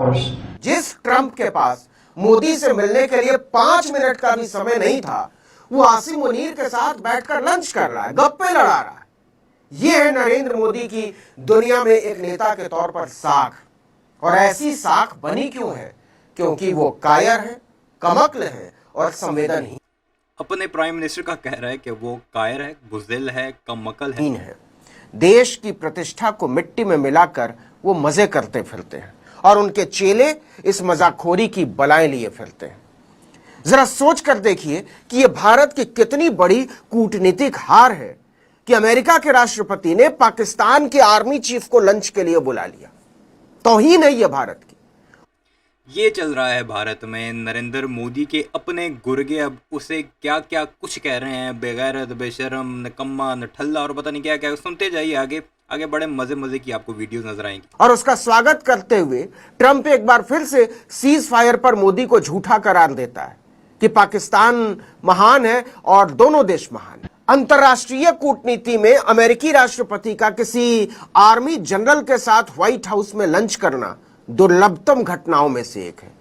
जिस ट्रंप के पास मोदी से मिलने के लिए 5 मिनट का भी समय नहीं था, वो आसिम मुनीर के साथ बैठकर लंच कर रहा है, गप्पे लड़ा रहा है। ये है नरेंद्र मोदी की दुनिया में एक नेता के तौर पर साख। और ऐसी साख बनी क्यों है? क्योंकि वो कायर है, कमक्ल है और संवेदनहीन अपने प्राइम मिनिस्टर का कह रहा है कि वो कायर है, बुज़दिल है, कमअकल है। देश की प्रतिष्ठा को मिट्टी में मिलाकर वो मजे करते फिरते हैं और उनके चेले इस मजाखोरी की बलाएं लिए फिरते हैं। जरा सोच कर देखिए कि यह भारत की कितनी बड़ी कूटनीतिक हार है कि अमेरिका के राष्ट्रपति ने पाकिस्तान के आर्मी चीफ को लंच के लिए बुला लिया। तौहीन है यह भारत की। ये चल रहा है भारत में। नरेंद्र मोदी के अपने गुर्गे अब उसे क्या क्या कुछ कह रहे हैं, बेगैरत, बेशरम, निकम्मा, नठल्ला और पता नहीं क्या क्या। सुनते जाइए, आगे बड़े मजे मजे की आपको वीडियोस नजर आएंगी। और उसका स्वागत करते हुए ट्रंप एक बार फिर से सीज फायर पर मोदी को झूठा करार देता है कि पाकिस्तान महान है और दोनों देश महान है। अंतर्राष्ट्रीय कूटनीति में अमेरिकी राष्ट्रपति का किसी आर्मी जनरल के साथ व्हाइट हाउस में लंच करना दुर्लभतम घटनाओं में से एक है,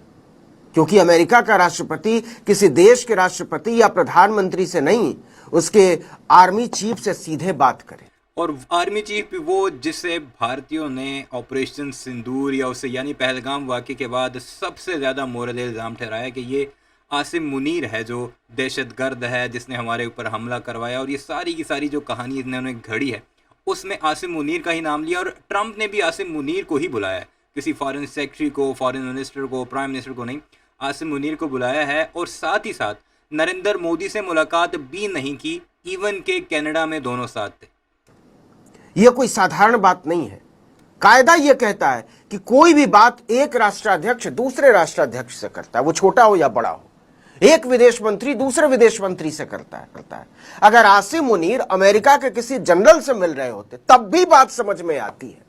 क्योंकि अमेरिका का राष्ट्रपति किसी देश के राष्ट्रपति या प्रधानमंत्री से नहीं, उसके आर्मी चीफ से सीधे बात करे। और आर्मी चीफ भी वो जिससे भारतीयों ने ऑपरेशन सिंदूर या उससे यानी पहलगाम वाक़े के बाद सबसे ज़्यादा मोरल इल्ज़ाम ठहराया कि ये आसिम मुनीर है जो दहशतगर्द है, जिसने हमारे ऊपर हमला करवाया। और ये सारी की सारी जो कहानी इन्होंने घड़ी है उसमें आसिम मुनीर का ही नाम लिया। और ट्रंप ने भी आसिम मुनीर को ही बुलाया है, किसी फॉरेन सेक्रेटरी को, फॉरेन मिनिस्टर को, प्राइम मिनिस्टर को नहीं, आसिम मुनीर को बुलाया है। और साथ ही साथ नरेंद्र मोदी से मुलाकात भी नहीं की, इवन के कनाडा में दोनों साथ थे। यह कोई साधारण बात नहीं है। कायदा यह कहता है कि कोई भी बात एक राष्ट्राध्यक्ष दूसरे राष्ट्राध्यक्ष से करता है, वो छोटा हो या बड़ा हो। एक विदेश मंत्री दूसरे विदेश मंत्री से करता है। अगर आसिम मुनीर अमेरिका के किसी जनरल से मिल रहे होते तब भी बात समझ में आती है,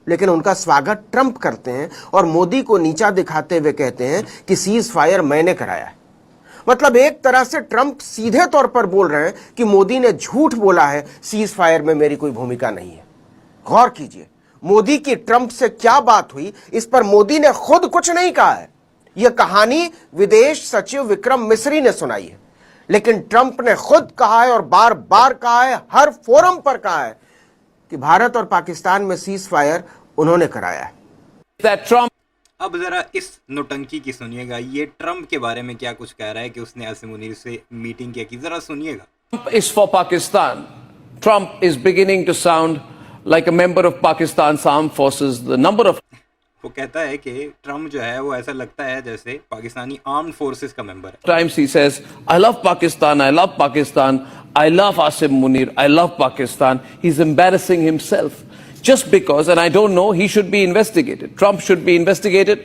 लेकिन उनका स्वागत ट्रंप करते हैं और मोदी को नीचा दिखाते हुए कहते हैं कि सीज फायर मैंने कराया है। मतलब एक तरह से ट्रंप सीधे तौर पर बोल रहे हैं कि मोदी ने झूठ बोला है, सीज फायर में मेरी कोई भूमिका नहीं है। गौर कीजिए, मोदी की ट्रंप से क्या बात हुई, इस पर मोदी ने खुद कुछ नहीं कहा है। यह कहानी विदेश सचिव विक्रम मिस्री ने सुनाई है, लेकिन ट्रंप ने खुद कहा है और बार बार कहा है, हर फोरम पर कहा है कि भारत और पाकिस्तान में सीज फायर उन्होंने कराया है। अब जरा इस नौटंकी की सुनिएगा, ये ट्रंप के बारे में क्या कुछ कह रहा है कि उसने आसिम मुनीर से मीटिंग किया की। जरा सुनिएगा। Trump is for Pakistan. Trump is beginning to sound like a member of Pakistan's armed forces. The number of वो कहता है कि ट्रंप जो है वो ऐसा लगता है जैसे पाकिस्तानी आर्म्ड फोर्सेस का मेंबर है। times he says, I love Pakistan, I love Pakistan, I love Asim Munir, I love Pakistan. He's embarrassing himself just because, and I don't know, he should be investigated. Trump should be investigated.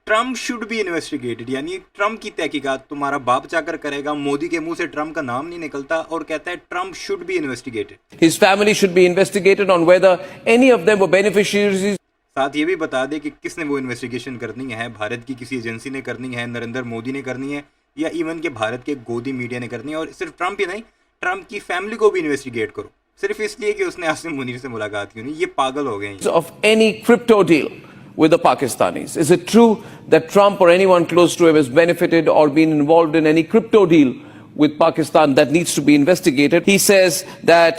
Trump should be investigated, यानी Trump की तहकीकात तुम्हारा बाप जाकर करेगा। मोदी के मुंह से ट्रंप का नाम नहीं निकलता और कहता है Trump should be investigated. His family should be investigated on whether any of them were beneficiaries. साथ ये भी बता दे कि किसने वो इन्वेस्टिगेशन करनी है, भारत की किसी एजेंसी ने करनी है, नरेंद्र मोदी ने करनी है, या इवन के भारत के गोदी मीडिया ने करनी है। और सिर्फ ट्रंप ही नहीं, ट्रंप की फैमिली को भी इन्वेस्टिगेट करो, सिर्फ इसलिए कि उसने आसिम मुनीर से मुलाकात की नहीं। ये पागल हो गए हैं। Of any crypto deal with the Pakistanis. Is it true that Trump or anyone close to him has benefited or been involved in any crypto deal with Pakistan? That needs to be investigated. He says that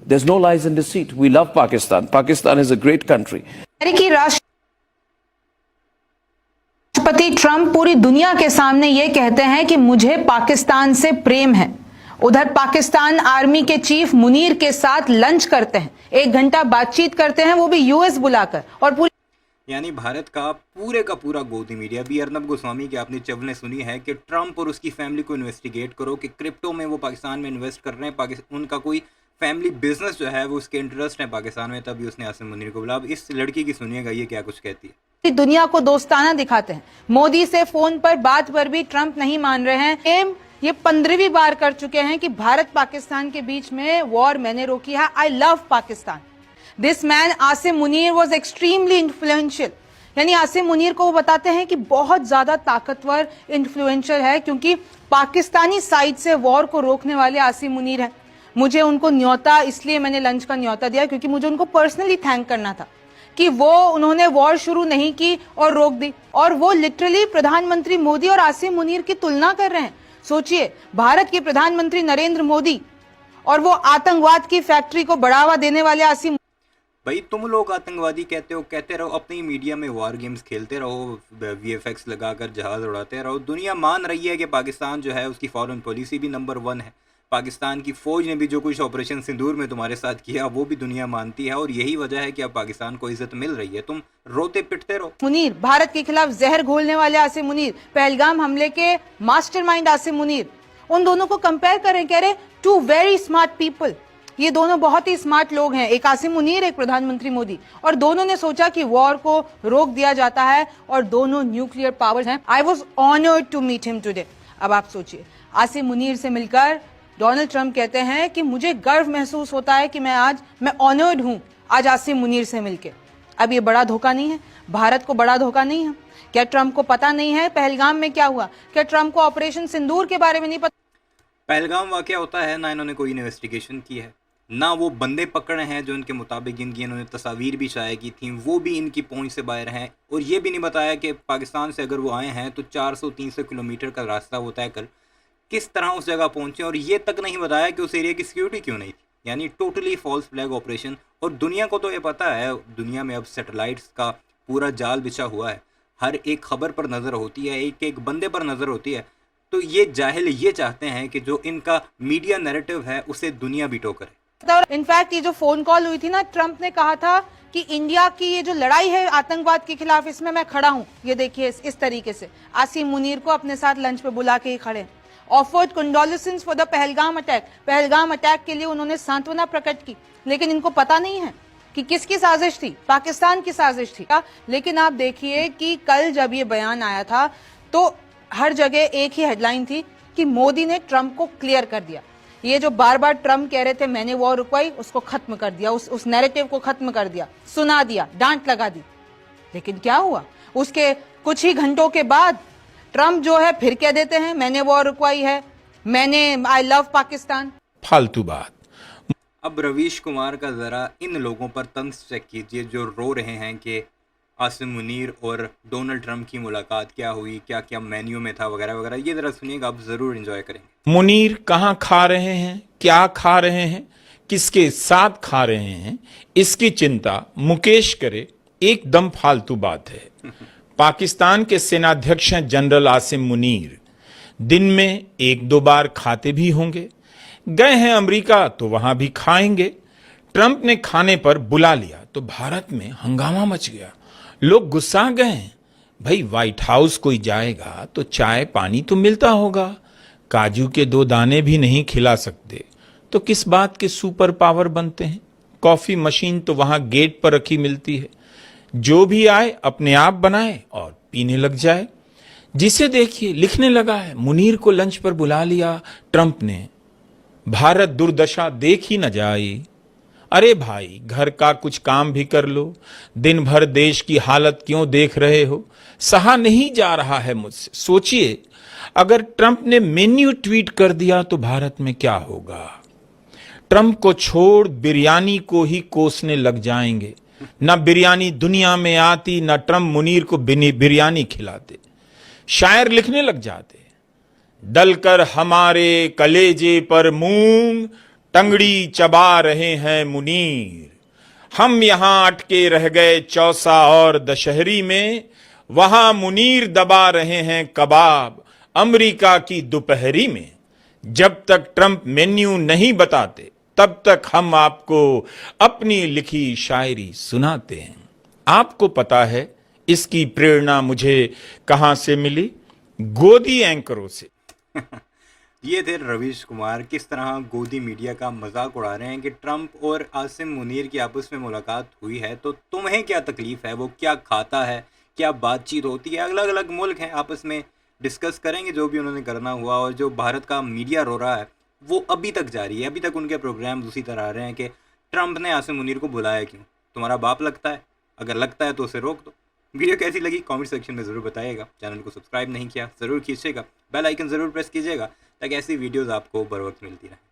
there's no lies and deceit. We love Pakistan. Pakistan is a great country. अमेरिकी राष्ट्रपति Trump पूरी दुनिया के सामने ये कहते हैं कि मुझे पाकिस्तान से प्रेम है। उधर पाकिस्तान आर्मी के चीफ मुनीर के साथ लंच करते हैं, 1 घंटा बातचीत करते हैं, वो भी यूएस बुलाकर। और पूरी यानी भारत का पूरा गोदी मीडिया भी अर्नब गोस्वामी की आपने चवलें सुनी है कि ट्रंप और उसकी फैमिली को इन्वेस्टिगेट करो कि क्रिप्टो में वो पाकिस्तान में इन्वेस्ट कर रहे हैं, उनका कोई फैमिली बिजनेस जो है वो उसके इंटरेस्ट है पाकिस्तान में, तभी उसने आसिम मुनीर को बुला। अब इस लड़की की सुनिएगा ये क्या कुछ कहती है। दुनिया को दोस्ताना दिखाते हैं। मोदी से फोन पर बात पर भी ट्रंप नहीं मान रहे हैं। ये 15वीं बार कर चुके हैं कि भारत पाकिस्तान के बीच में वॉर मैंने रोकी है। I love Pakistan. This man Asim Munir was extremely influential. यानी आसिम मुनीर को वो बताते हैं कि बहुत ज्यादा ताकतवर इन्फ्लुएंशियल है, क्योंकि पाकिस्तानी साइड से वॉर को रोकने वाले आसिम मुनीर हैं। मुझे उनको न्योता, इसलिए मैंने लंच का न्योता दिया क्योंकि मुझे उनको पर्सनली थैंक करना था। कि वो उन्होंने वॉर शुरू नहीं की और रोक दी, और वो लिटरली प्रधानमंत्री मोदी और आसिम मुनीर की तुलना कर रहे हैं। सोचिए, भारत के प्रधानमंत्री नरेंद्र मोदी और वो आतंकवाद की फैक्ट्री को बढ़ावा देने वाले आसिम। भाई तुम लोग आतंकवादी कहते हो, कहते रहो, अपनी मीडिया में वार गेम्स खेलते रहो, VFX लगाकर जहाज उड़ाते रहो। दुनिया मान रही है कि पाकिस्तान जो है उसकी फॉरेन पॉलिसी भी नंबर 1 है। पाकिस्तान की फौज ने भी जो कुछ ऑपरेशन सिंदूर में तुम्हारे साथ किया वो भी दुनिया मानती है, और यही वजह है कि अब पाकिस्तान को इज्जत मिल रही है। तुम रोते पिटते रहो। मुनीर, भारत के खिलाफ जहर घोलने वाले आसिम मुनीर, पहलगाम हमले के मास्टरमाइंड आसिम मुनीर, उन दोनों को कंपेयर करें, कह रहे टू वेरी स्मार्ट पीपल। ये दोनों बहुत ही स्मार्ट लोग हैं, एक आसिम मुनीर, एक प्रधानमंत्री मोदी, और दोनों ने सोचा कि वॉर को रोक दिया जाता है, और दोनों न्यूक्लियर पावर्स हैं। I was honoured to meet him today. अब आप सोचिए, आसिम मुनीर से मिलकर डोनाल्ड ट्रंप कहते हैं कि मुझे गर्व महसूस होता है कि मैं ऑनर्ड हूं आज आसिम मुनीर से मिलके। अब ये बड़ा धोखा नहीं है? भारत को बड़ा धोखा नहीं है? क्या ट्रंप को पता नहीं है पहलगाम में क्या हुआ? क्या ट्रंप को ऑपरेशन सिंदूर के बारे में नहीं पता? पहलगाम वाकया होता है ना, इन्होंने कोई इन्वेस्टिगेशन की है, ना वो बंदे पकड़े हैं जो इनके मुताबिक इनकी इन्होंने तस्वीर भी शाया की थी, वो भी इनकी पहुंच से बाहर हैं। और ये भी नहीं बताया कि पाकिस्तान से अगर वो आए हैं तो 400-300 किलोमीटर का रास्ता वो तय कर किस तरह उस जगह पहुंचे, और ये तक नहीं बताया कि उस एरिया की सिक्योरिटी क्यों नहीं थी। यानी टोटली फॉल्स फ्लैग ऑपरेशन। और दुनिया को तो ये पता है, दुनिया में अब सैटेलाइट्स का पूरा जाल बिछा हुआ है, हर एक खबर पर नज़र होती है, एक एक बंदे पर नज़र होती है। तो ये जाहिल ये चाहते हैं कि जो इनका मीडिया नैरेटिव है उसे दुनिया बीटो करे। इनफैक्ट ये जो फोन कॉल हुई थी ना, ट्रंप ने कहा था कि इंडिया की ये जो लड़ाई है आतंकवाद के खिलाफ, इसमें मैं खड़ा हूं। ये देखिए इस तरीके से आसिम मुनीर को अपने साथ लंच पे बुला के ही खड़े। Offered condolences for the Pahalgam attack. Pahalgam attack के लिए उन्होंने सांत्वना प्रकट की, लेकिन इनको पता नहीं है कि किसकी साजिश थी, पाकिस्तान की साजिश थी। लेकिन आप देखिए कि कल जब ये बयान आया था तो हर जगह एक ही हेडलाइन थी कि मोदी ने ट्रंप को क्लियर कर दिया। ये जो बार बार ट्रंप कह रहे थे मैंने वॉर रुकवाई, उसको खत्म कर दिया, उस नैरेटिव को खत्म कर दिया, सुना दिया, डांट लगा दी। लेकिन क्या हुआ? उसके कुछ ही घंटों के बाद ट्रंप जो है फिर कह देते हैं मैंने वॉर रुकवाई है, आई लव पाकिस्तान। फालतू बात। अब रवीश कुमार का ज़रा इन लोगों पर तंज चेक कीजिए जो रो रहे हैं कि आसिम मुनीर और डोनाल्ड ट्रंप की मुलाकात क्या हुई, क्या क्या मेन्यू में था, वगैरह वगैरह। ये ज़रा सुनिएगा, आप ज़रूर एंजॉय करेंगे। मुनीर कहाँ खा रहे हैं, क्या खा रहे हैं, किसके साथ खा रहे हैं, इसकी चिंता मुकेश करे, एकदम फालतू बात है। पाकिस्तान के सेनाध्यक्ष हैं जनरल आसिम मुनीर, दिन में 1-2 बार खाते भी होंगे। गए हैं अमेरिका तो वहां भी खाएंगे। ट्रंप ने खाने पर बुला लिया तो भारत में हंगामा मच गया, लोग गुस्सा गए। भाई व्हाइट हाउस कोई जाएगा तो चाय पानी तो मिलता होगा, काजू के 2 दाने भी नहीं खिला सकते तो किस बात के सुपर पावर बनते हैं। कॉफी मशीन तो वहां गेट पर रखी मिलती है, जो भी आए अपने आप बनाए और पीने लग जाए। जिसे देखिए लिखने लगा है मुनीर को लंच पर बुला लिया ट्रंप ने, भारत दुर्दशा देख ही न जाए। अरे भाई घर का कुछ काम भी कर लो, दिन भर देश की हालत क्यों देख रहे हो, सहा नहीं जा रहा है मुझसे। सोचिए अगर ट्रंप ने मेन्यू ट्वीट कर दिया तो भारत में क्या होगा। ट्रंप को छोड़ बिरयानी को ही कोसने लग जाएंगे। न बिरयानी दुनिया में आती, न ट्रंप मुनीर को बिरयानी खिलाते। शायर लिखने लग जाते, दलकर हमारे कलेजे पर मूंग, टंगड़ी चबा रहे हैं मुनीर। हम यहां अटके रह गए चौसा और दशहरी में, वहां मुनीर दबा रहे हैं कबाब अमेरिका की दोपहरी में। जब तक ट्रंप मेन्यू नहीं बताते तब तक हम आपको अपनी लिखी शायरी सुनाते हैं। आपको पता है इसकी प्रेरणा मुझे कहां से मिली? गोदी एंकरों से। ये थे रवीश कुमार, किस तरह गोदी मीडिया का मजाक उड़ा रहे हैं कि ट्रंप और आसिम मुनीर की आपस में मुलाकात हुई है तो तुम्हें क्या तकलीफ है, वो क्या खाता है, क्या बातचीत होती है। अलग अलग मुल्क हैं, आपस में डिस्कस करेंगे जो भी उन्होंने करना हुआ। और जो भारत का मीडिया रो रहा है वो अभी तक जारी है, अभी तक उनके प्रोग्राम उसी तरह आ रहे हैं कि ट्रंप ने आसिम मुनीर को बुलाया क्यों, तुम्हारा बाप लगता है, अगर लगता है तो उसे रोक दो। वीडियो कैसी लगी कमेंट सेक्शन में ज़रूर बताइएगा। चैनल को सब्सक्राइब नहीं किया ज़रूर कीजिएगा, बेल आइकन ज़रूर प्रेस कीजिएगा ताकि ऐसी वीडियोस आपको बर वक्त मिलती रहे।